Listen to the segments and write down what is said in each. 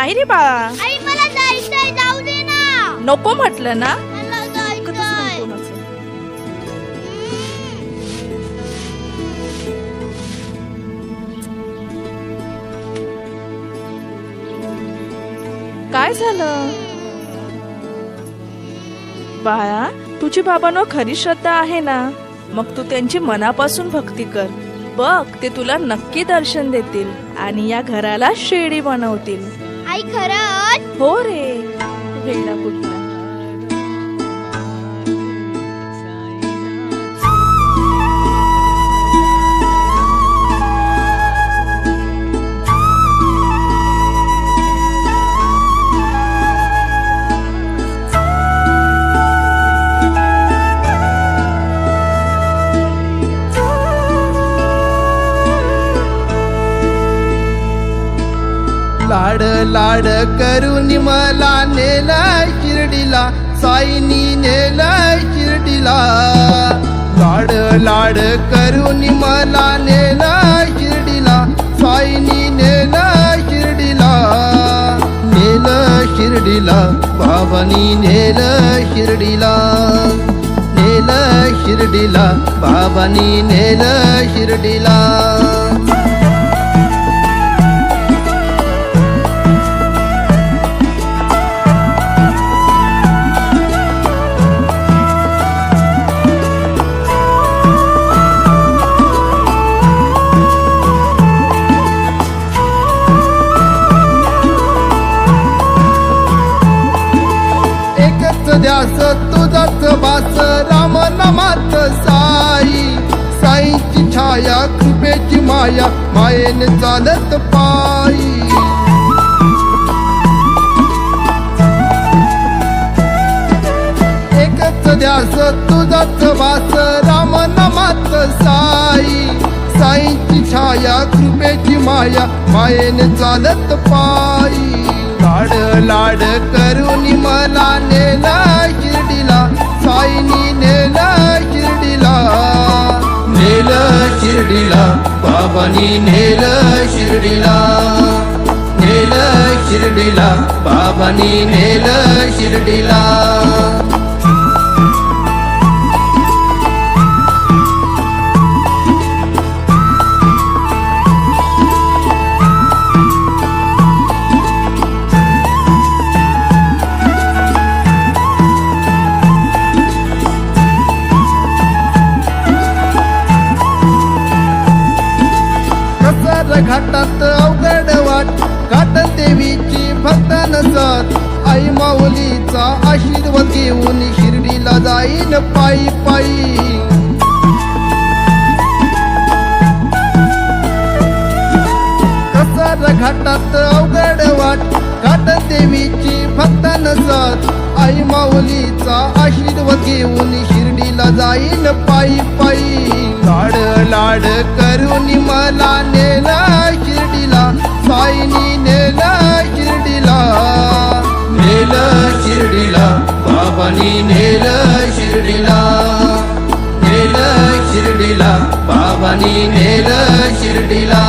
नाही रे बाळा. आई मला जायचंय, जाऊ दे ना. नको म्हटलं ना. मला ऐकतच नाही जायचंय. कोणाचं. काय झालं बाळा? तुझी बाबांवर खरी श्रद्धा आहे ना, मग तू त्यांची मनापासून भक्ती कर. बघ, ते तुला नक्की दर्शन देतील आणि या घराला शेडी बनवतील. आई खरंच? हो रे वेडा कुठला. लाड लाड करून मला नेलाय शिर्डीला, साईनी नेलाय शिर्डीला. लाड लाड करून मला नेलाय शिर्डीला, साईनी नेलाय शिर्डीला. नेलं शिर्डीला बाबांनी, नेलं शिर्डीला. नेलं शिर्डीला बाबांनी, नेलं शिर्डीला. ध्यास तुझाच बास, राम नामात साई. साईची छाया कृपेची माया, मायेने चालत पायी. एकच ध्यास तुझाच बास, राम नामात साई. साईची छाया कृपेची माया, मायेने चालत पायी. लाड लाड करून मला नेलाय शिर्डीला, साईनी नेलाय शिर्डीला. नेलं शिर्डीला बाबांनी, नेलं शिर्डीला. नेलं शिर्डीला बाबांनी, नेलं शिर्डीला. घाटात अवघड वाट, घाट देवीची भक्त नसत. आई माऊलीचा आशीर्वाद घेऊन शिर्डीला जाईन पायी पायी. कसर घाटात अवघड वाट, घाट देवीची भक्त नसत. आई माऊलीचा आशीर्वाद घेऊन शिर्डीला जाईन पायी पायी. लाड लाड करून मला नेलाय शिर्डीला, साईनी नेलाय शिर्डीला. नेलं शिर्डीला बाबांनी, नेलं शिर्डीला. नेलं शिर्डीला बाबांनी, नेलं शिर्डीला.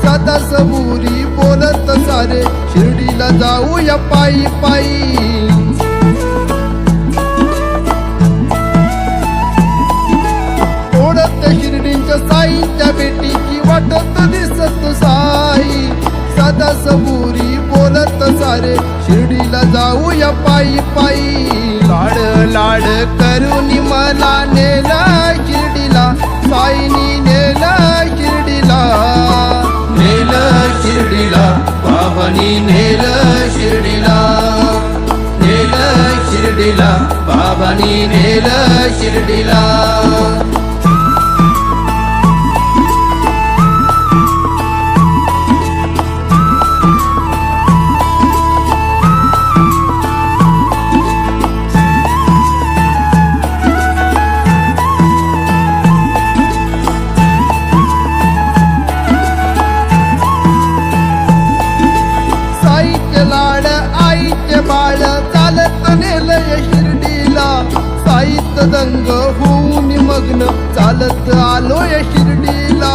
सदा सबुरी बोलत सारे, शिर्डीला जाऊया पायी पायी. ओढत शिर्डीच्या साईच्या भेटीची वाटत दिसत साई. सदा सबुरी बोलत सारे, शिर्डीला जाऊया पायी पायी. लाड लाड करून मला नेलाय शिर्डीला, साईनी नेलाय शिर्डीला. नेलं शिर्डीला बाबांनी, नेलं शिर्डीला. नेलं शिर्डीला बाबांनी, नेलं शिर्डीला. दंग होऊन मग्न चालत आलोय शिर्डीला.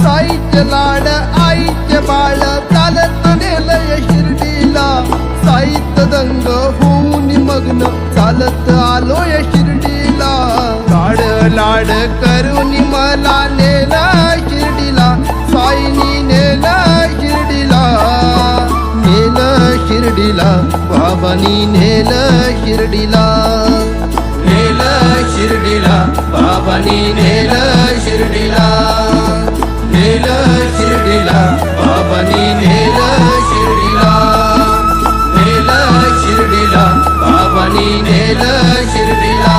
साईचे लाड आईचे बाळ चालत नेलय शिर्डीला. साईत दंग होऊन मग्न चालत आलोय शिर्डीला. लाड लाड करून मला नेला शिर्डीला. साईनी नेला शिर्डीला. नेलं शिर्डीला बाबांनी नेलं शिर्डीला. नेलं शिर्डीला बाबांनी नेलं शिर्डीला. नेलं शिर्डीला बाबांनी नेलं शिर्डीला. नेलं शिर्डीला बाबांनी नेलं शिर्डीला.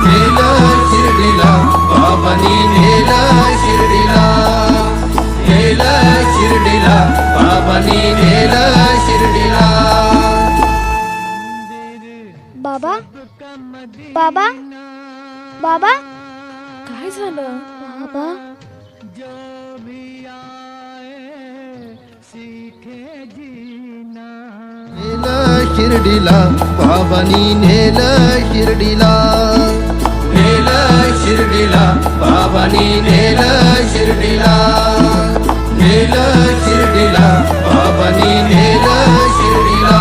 नेलं शिर्डीला बाबांनी नेलं शिर्डीला. नेलं शिर्डीला बाबांनी नेलं शिर्डीला. बाबा बाबा बाबा काय झालं? बाबा नेलं शिर्डीला बाबांनी नेलं शिर्डीला. नेलं शिर्डीला बाबांनी नेलं शिर्डीला. नेलं शिर्डीला बाबांनी नेलं शिर्डीला.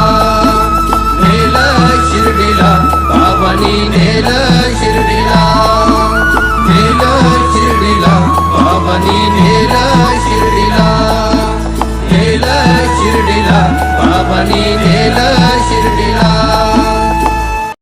नेलं शिर्डीला बाबांनी नेलं शिर्डीला. नेलं शिर्डीला बाबांनी नेलं शिर्डीला. नेलं शिर्डीला बाबांनी नेलं शिर्डीला.